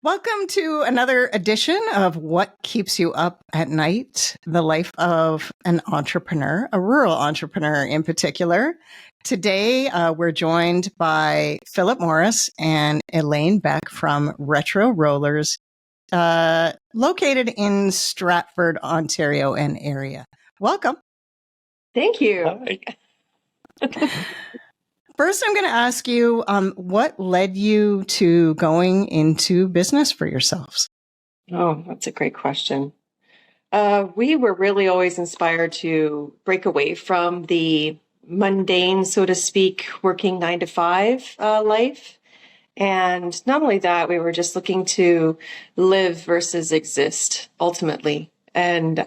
Welcome to another edition of What Keeps You Up at Night, the life of an entrepreneur, a rural entrepreneur in particular. Today, we're joined by Philip Morris and Elaine Beck from Retro Rollers, located in Stratford, Ontario and area. Welcome. Thank you. Hi. First, I'm going to ask you, what led you to going into business for yourselves? Oh, that's a great question. We were really always inspired to break away from the mundane, so to speak, working 9 to 5 life. And not only that, we were just looking to live versus exist ultimately. And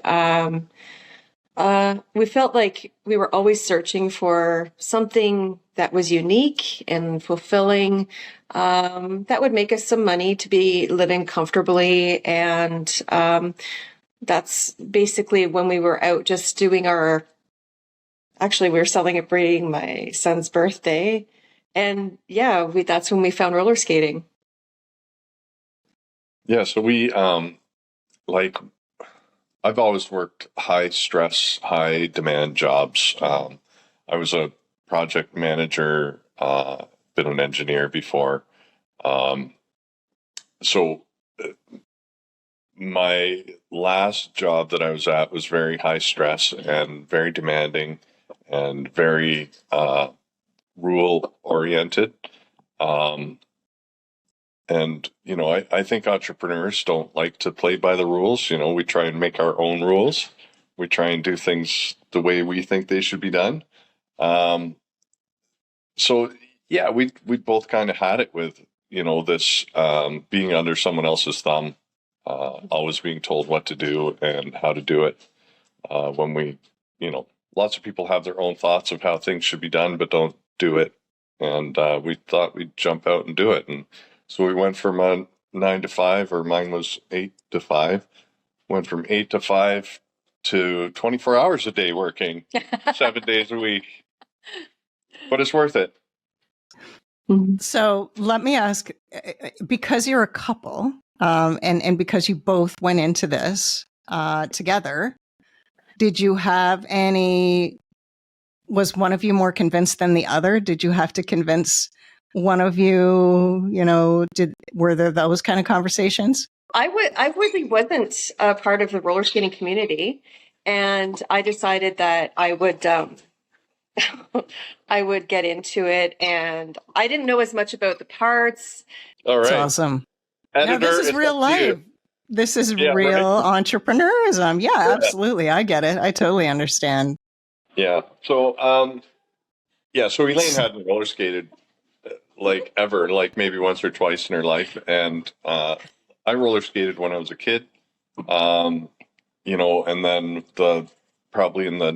we felt like we were always searching for something that was unique and fulfilling, that would make us some money to be living comfortably. And that's basically when we were out just doing actually, we were celebrating my son's birthday. And yeah, that's when we found roller skating. Yeah, so we I've always worked high stress, high demand jobs. I was a project manager, been an engineer before. So my last job that I was at was very high stress and very demanding and very rule oriented. And, I think entrepreneurs don't like to play by the rules. We try and make our own rules. We try and do things the way we think they should be done. So, yeah, we both kind of had it with, this being under someone else's thumb, always being told what to do and how to do it. When lots of people have their own thoughts of how things should be done, but don't do it. And we thought we'd jump out and do it. And so we went from 9 to 5, or mine was 8 to 5. Went from 8 to 5 to 24 hours a day working, 7 days a week. But it's worth it. So let me ask, because you're a couple, and because you both went into this together, did you have was one of you more convinced than the other? Did you have to convince one of you, were there those kind of conversations? I really wasn't a part of the roller skating community, and I decided that I would I would get into it, and I didn't know as much about the parts. All right. That's awesome. Editor, this is real life. This is real entrepreneurism. Yeah, absolutely. I get it. I totally understand. Yeah. So, so Elaine hadn't roller skated ever, maybe once or twice in her life. And I roller skated when I was a kid, and then probably in the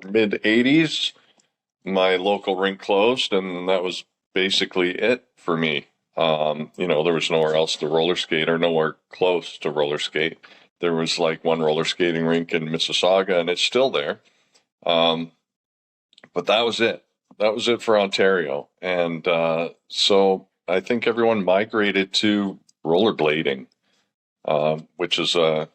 mid 80s, my local rink closed, and that was basically it for me. There was nowhere else to roller skate or nowhere close to roller skate. There was one roller skating rink in Mississauga, and it's still there. But that was it. That was it for Ontario. And so I think everyone migrated to rollerblading, which is a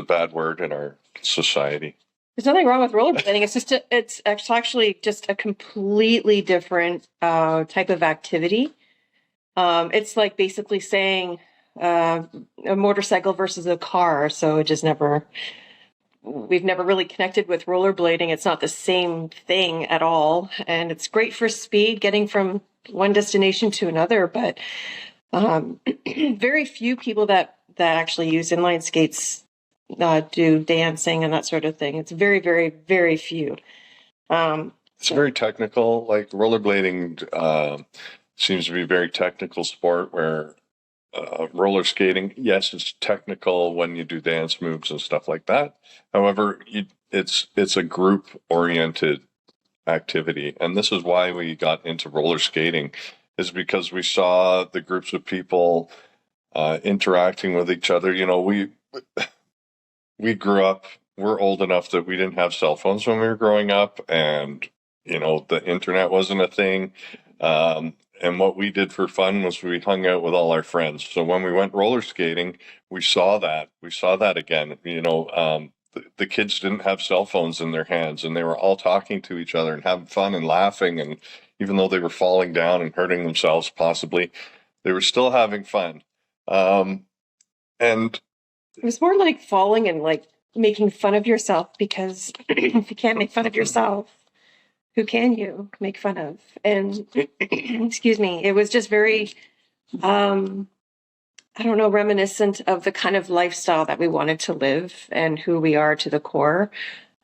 bad word in our society. There's nothing wrong with rollerblading. It's actually just a completely different type of activity. It's like basically saying a motorcycle versus a car. So we've never really connected with rollerblading. It's not the same thing at all. And it's great for speed, getting from one destination to another. But very few people that actually use inline skates do dancing and that sort of thing. It's very, very, very few. It's very technical. Rollerblading seems to be a very technical sport, where roller skating, yes, it's technical when you do dance moves and stuff like that. However, it's a group-oriented activity, and this is why we got into roller skating, is because we saw the groups of people interacting with each other. We grew up. We're old enough that we didn't have cell phones when we were growing up, and the internet wasn't a thing. And what we did for fun was we hung out with all our friends. So when we went roller skating, we saw that. We saw that again. The kids didn't have cell phones in their hands, and they were all talking to each other and having fun and laughing. And even though they were falling down and hurting themselves, possibly, they were still having fun. And it was more like falling and like making fun of yourself, because if you can't make fun of yourself, who can you make fun of? And excuse me, it was just very, I don't know, reminiscent of the kind of lifestyle that we wanted to live and who we are to the core.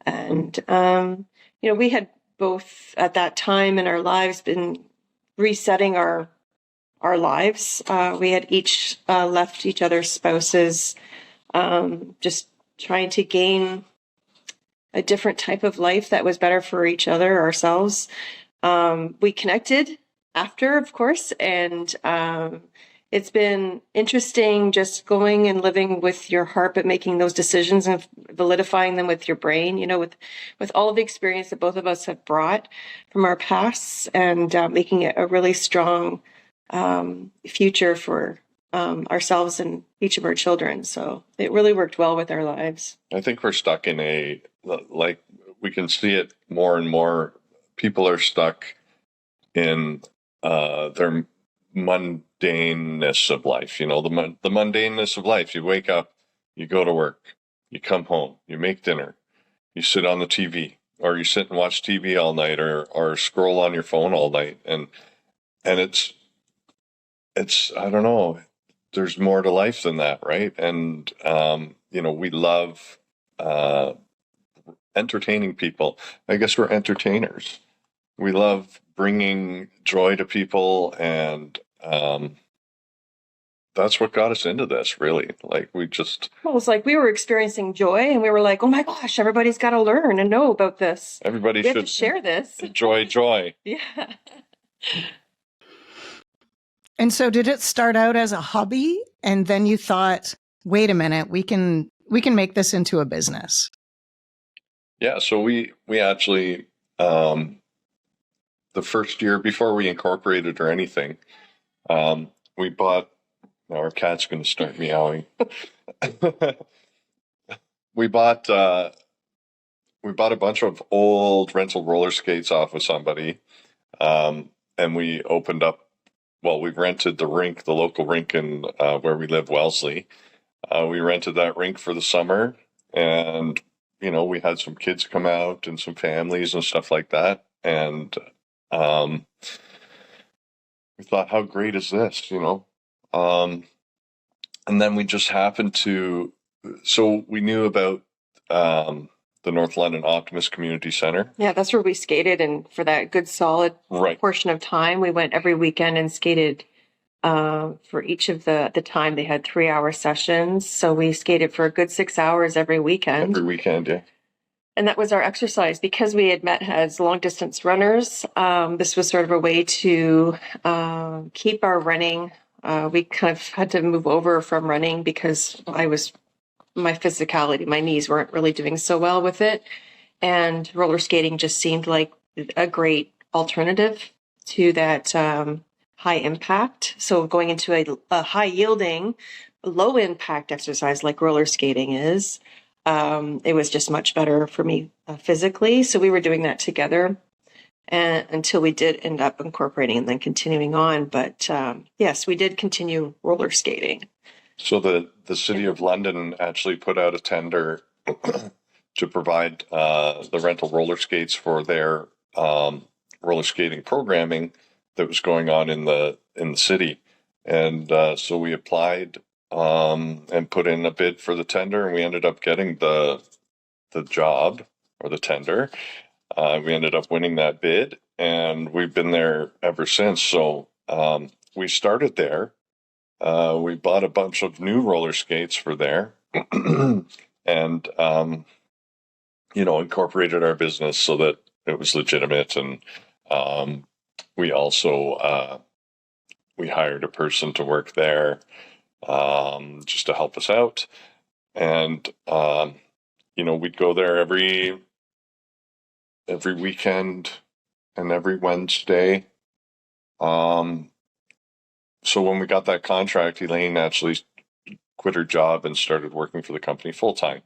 And, we had both at that time in our lives been resetting our lives. We had each left each other's spouses, just trying to gain a different type of life that was better for each other, ourselves. We connected after, of course, and it's been interesting just going and living with your heart, but making those decisions and validifying them with your brain, with all of the experience that both of us have brought from our pasts, and making it a really strong future for ourselves and each of our children. So it really worked well with our lives. I think we're stuck in we can see it more and more. People are stuck in their mundaneness of life. The mundaneness of life. You wake up, you go to work, you come home, you make dinner, you sit on the TV, or you sit and watch TV all night, or scroll on your phone all night. And it's I don't know, there's more to life than that, right? And we love entertaining people. I guess we're entertainers. We love bringing joy to people, and that's what got us into this, really. Like, it was like we were experiencing joy, and we were like, oh my gosh, everybody's got to learn and know about this. Everybody we should have to share this. Enjoy joy. Yeah. And so did it start out as a hobby, and then you thought, wait a minute, we can make this into a business? Yeah, so we actually, the first year before we incorporated or anything, we bought, now our cat's going to start meowing. We bought a bunch of old rental roller skates off of somebody, and we opened up, we rented the rink, the local rink in where we live, Wellesley. We rented that rink for the summer, and we had some kids come out and some families and stuff like that. And we thought, how great is this, And then we just happened to, so we knew about the North London Optimist Community Centre. Yeah, that's where we skated. And for that good solid Right. portion of time, we went every weekend and skated for each of the time. They had 3-hour sessions. So we skated for a good 6 hours every weekend. Every weekend, yeah. And that was our exercise. Because we had met as long distance runners, this was sort of a way to keep our running. We kind of had to move over from running because my physicality, my knees weren't really doing so well with it. And roller skating just seemed like a great alternative to that high impact. So going into a high yielding, low impact exercise like roller skating is, it was just much better for me physically. So we were doing that together until we did end up incorporating and then continuing on. But yes, we did continue roller skating. So the City of London actually put out a tender to provide the rental roller skates for their roller skating programming that was going on in the city. And so we applied and put in a bid for the tender, and we ended up getting the job, or the tender. We ended up winning that bid, and we've been there ever since. So we started there. We bought a bunch of new roller skates for there, and incorporated our business so that it was legitimate. And we also we hired a person to work there just to help us out. And we'd go there every weekend and every Wednesday So when we got that contract, Elaine actually quit her job and started working for the company full time.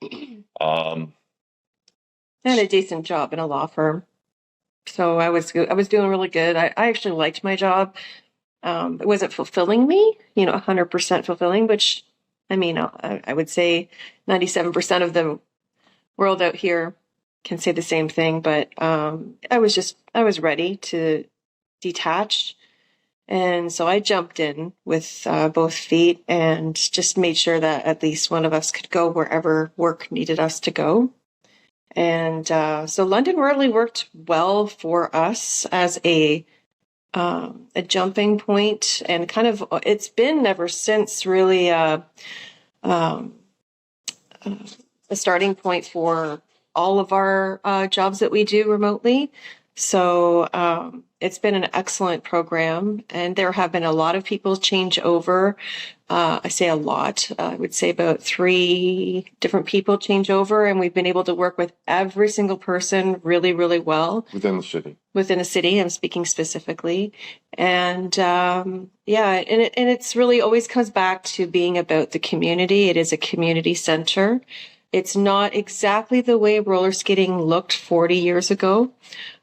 And a decent job in a law firm. So I was doing really good. I actually liked my job. It wasn't fulfilling me, 100% fulfilling, which, I mean, I would say 97% of the world out here can say the same thing. But I was ready to detach. And so I jumped in with both feet and just made sure that at least one of us could go wherever work needed us to go. And so London really worked well for us as a jumping point, and kind of it's been ever since really a starting point for all of our jobs that we do remotely. So it's been an excellent program, and there have been a lot of people change over. I say a lot. I would say about 3 different people change over, and we've been able to work with every single person really, really well. Within the city. Within a city, I'm speaking specifically. And and it's really always comes back to being about the community. It is a community center. It's not exactly the way roller skating looked 40 years ago.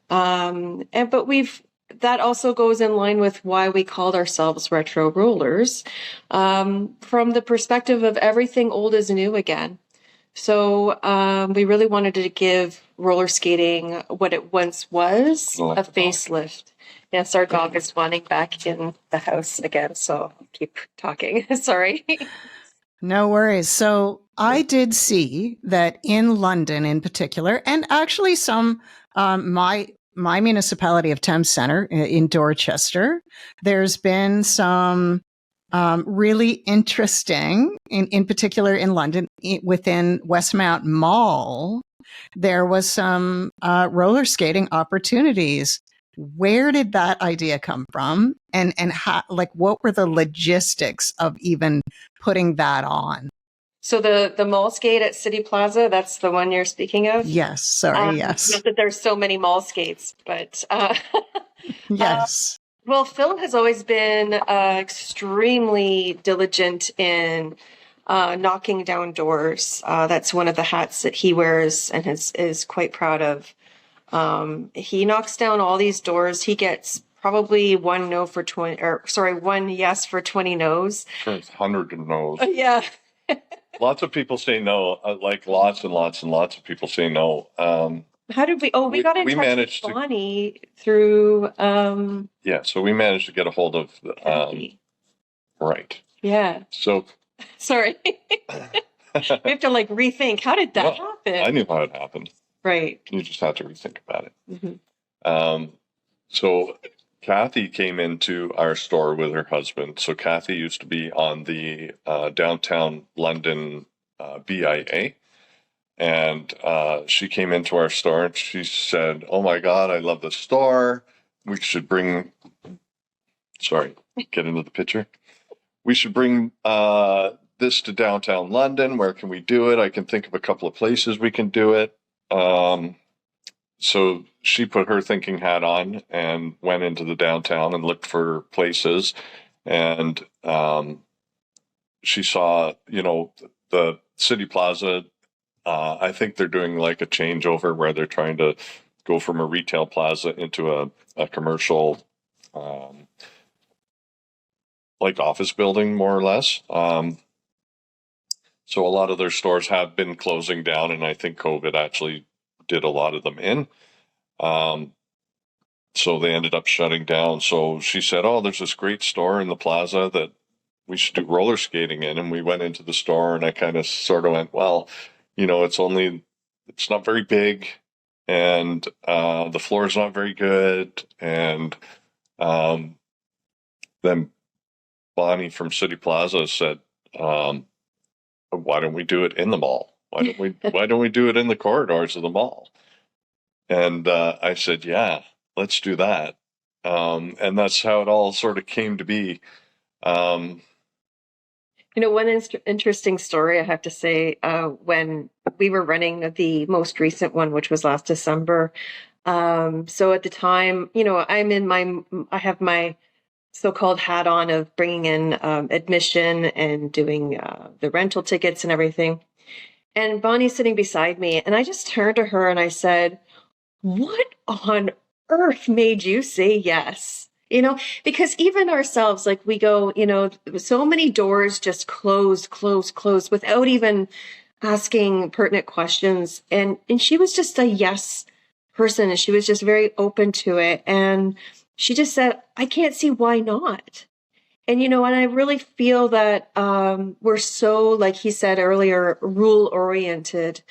But that also goes in line with why we called ourselves retro rollers, from the perspective of everything old is new again. So we really wanted to give roller skating what it once was, a facelift. Yes, our dog is wanting back in the house again, so I'll keep talking. Sorry. No worries. So I did see that in London in particular, and actually some, my municipality of Thames Centre in Dorchester, there's been some really interesting, in particular in London, within Westmount Mall, there was some roller skating opportunities. Where did that idea come from? And how, like, what were the logistics of even putting that on? So the mall skate at City Plaza, that's the one you're speaking of? Yes. Sorry. Yes. Not that there's so many mall skates, but yes. Well, Phil has always been extremely diligent in knocking down doors. That's one of the hats that he wears and is quite proud of. He knocks down all these doors. He gets probably one yes for 20 no's. Sure, it's 100 no's. Yeah. Lots of people say no, like lots and lots and lots of people say no. How did we? Oh, we got in touch with Bonnie through. Yeah, so we managed to get a hold of. Right. Yeah. So. Sorry. We have to rethink. How did that happen? I knew how it happened. Right. You just have to rethink about it. Mm-hmm. So Kathy came into our store with her husband. So Kathy used to be on the downtown London BIA. And she came into our store and she said, "Oh my God, I love the store. We should bring," sorry, get into the picture. "We should bring this to downtown London. Where can we do it? I can think of a couple of places we can do it." So she put her thinking hat on and went into the downtown and looked for places. And she saw, the City Plaza. I think they're doing like a changeover where they're trying to go from a retail plaza into a commercial, like office building, more or less. So a lot of their stores have been closing down, and I think COVID actually did a lot of them in. So they ended up shutting down. So she said, "Oh, there's this great store in the plaza that we should do roller skating in." And we went into the store, and I kind of sort of went, "Well, it's not very big, and the floor is not very good." And then Bonnie from City Plaza said, "Why don't we do it in the mall? Why don't we do it in the corridors of the mall?" And I said, "Yeah, let's do that." And that's how it all sort of came to be. One interesting story I have to say, when we were running the most recent one, which was last December, So at the time, I have my so-called hat on of bringing in admission and doing the rental tickets and everything. And Bonnie's sitting beside me, and I just turned to her and I said, "What on earth made you say yes?" Because even ourselves, like we go, so many doors just close without even asking pertinent questions. And she was just a yes person, and she was just very open to it. And she just said, "I can't see why not." And I really feel that we're so, like he said earlier, rule oriented,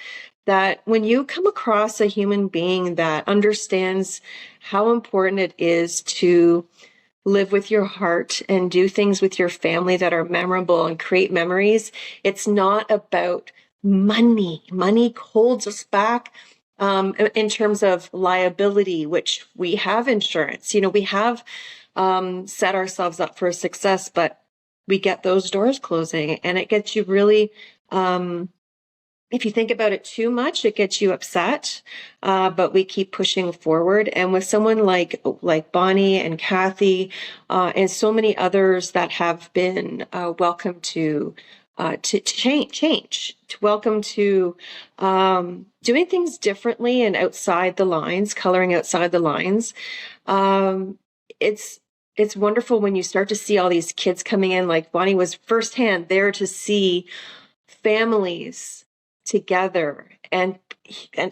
that when you come across a human being that understands how important it is to live with your heart and do things with your family that are memorable and create memories, it's not about money. Money holds us back. In terms of liability, which we have insurance, we have set ourselves up for success, but we get those doors closing, and it gets you really, if you think about it too much, it gets you upset. But we keep pushing forward. And with someone like Bonnie and Kathy, and so many others that have been welcome to change, to welcome to doing things differently and outside the lines, coloring outside the lines. It's wonderful when you start to see all these kids coming in, like Bonnie was firsthand there to see families together and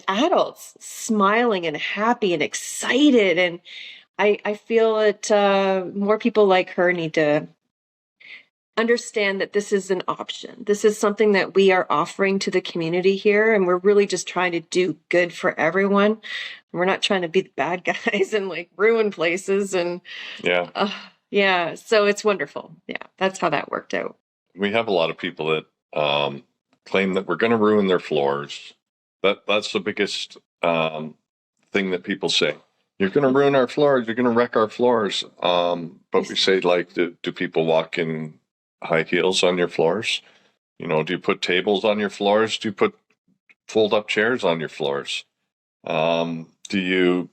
adults smiling and happy and excited. And I feel that more people like her need to understand that this is an option. This is something that we are offering to the community here, and we're really just trying to do good for everyone. We're not trying to be the bad guys and like ruin places. And Yeah. So it's wonderful. Yeah, that's how that worked out. We have a lot of people that claim that we're going to ruin their floors. That's the biggest thing that people say. You're going to ruin our floors. You're going to wreck our floors. But we say, like, do people walk in high heels on your floors? Do you put tables on your floors? Do you put fold up chairs on your floors? Do you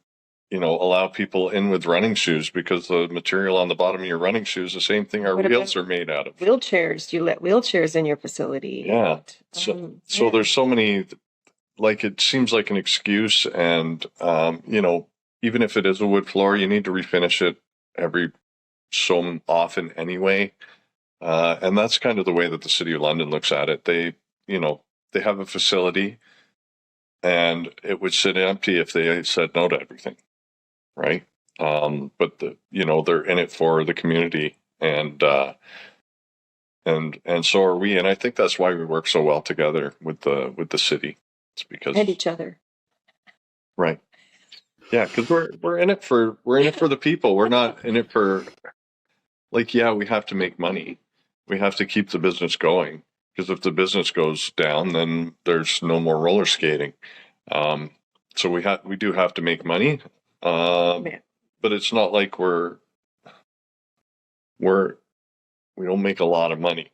allow people in with running shoes, because the material on the bottom of your running shoes is the same thing our wheels are made out of? Wheelchairs. Do you let wheelchairs in your facility? Yeah. So there's so many, like, it seems like an excuse. And, even if it is a wood floor, you need to refinish it every so often anyway. And that's kind of the way that the City of London looks at it. They have a facility, and it would sit empty if they said no to everything, right? But they're in it for the community, and so are we. And I think that's why we work so well together with the city. It's because and each other, right? Yeah, because we're in it for the people. We're not in it for, like, yeah, we have to make money. We have to keep the business going, because if the business goes down, then there's no more roller skating. So we do have to make money. But it's not like we don't make a lot of money.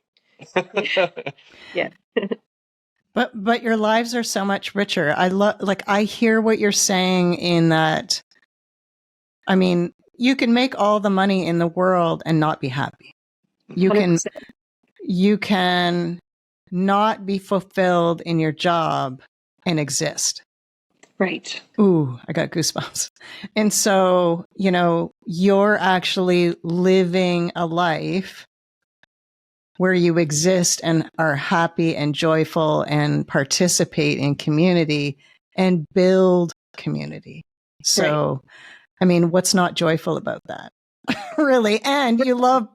Yeah. But your lives are so much richer. I hear what you're saying in that. I mean, you can make all the money in the world and not be happy. You 100%. can not be fulfilled in your job and exist. Right. Ooh, I got goosebumps. And so, you're actually living a life where you exist and are happy and joyful and participate in community and build community. So, right. I mean, what's not joyful about that? Really? And you love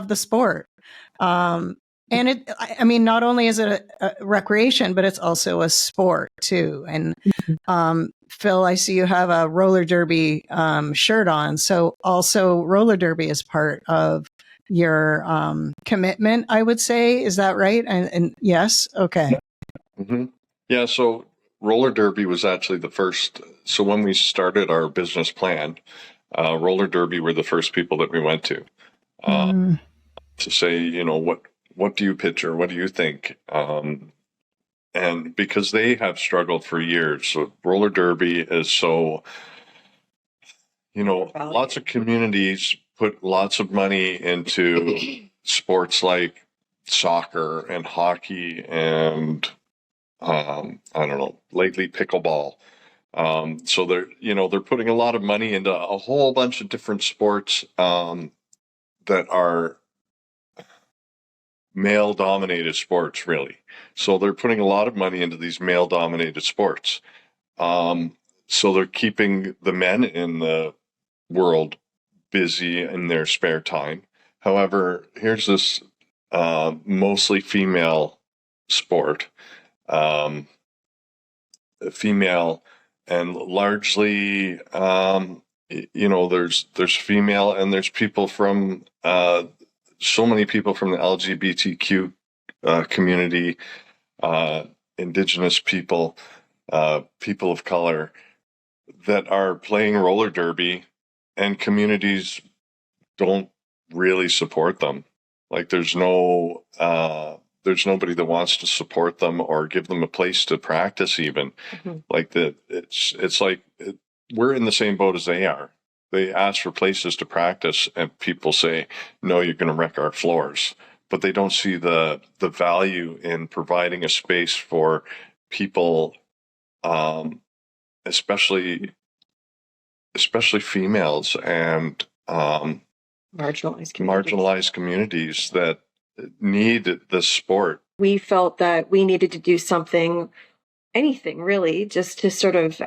the sport. And not only is it a recreation, but it's also a sport too. And, Phil, I see you have a roller derby, shirt on. So also roller derby is part of your, commitment, I would say. Is that right? And yes. Okay. Mm-hmm. Yeah. So roller derby was actually the first. So when we started our business plan, roller derby were the first people that we went to say, what do you picture? What do you think? and because they have struggled for years. So roller derby is so, lots of communities put lots of money into sports like soccer and hockey and I don't know, lately pickleball. So they're putting a lot of money into a whole bunch of different sports that are male-dominated sports, really. So they're putting a lot of money into these male-dominated sports. So they're keeping the men in the world busy in their spare time. However, here's this mostly female sport, female, and largely, there's female, and there's people from so many people from the LGBTQ community, Indigenous people, people of color that are playing roller derby, and communities don't really support them. Like there's nobody that wants to support them or give them a place to practice even. Mm-hmm. Like it's like we're in the same boat as they are. They ask for places to practice and people say, no, you're going to wreck our floors. But they don't see the value in providing a space for people, especially females and marginalized communities that need the sport. We felt that we needed to do something, anything really, just to sort of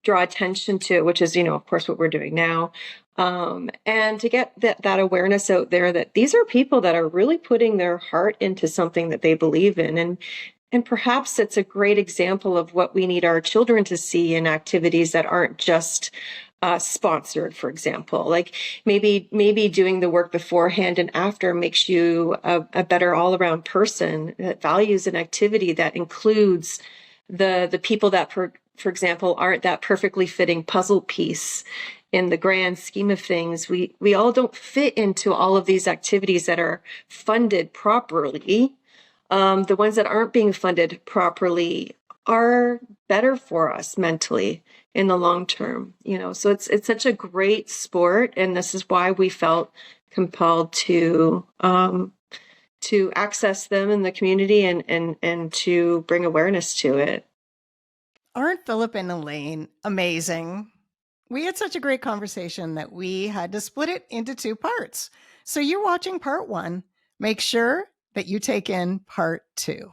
draw attention to it, which is, of course, what we're doing now. And to get that awareness out there that these are people that are really putting their heart into something that they believe in. And perhaps it's a great example of what we need our children to see in activities that aren't just sponsored, for example. Like maybe doing the work beforehand and after makes you a better all-around person that values an activity that includes the people that, for example, aren't that perfectly fitting puzzle piece in the grand scheme of things. We all don't fit into all of these activities that are funded properly. The ones that aren't being funded properly are better for us mentally in the long term, so it's such a great sport. And this is why we felt compelled to access them in the community and to bring awareness to it. Aren't Philip and Elaine amazing? We had such a great conversation that we had to split it into 2 parts. So you're watching part 1. Make sure that you take in part 2.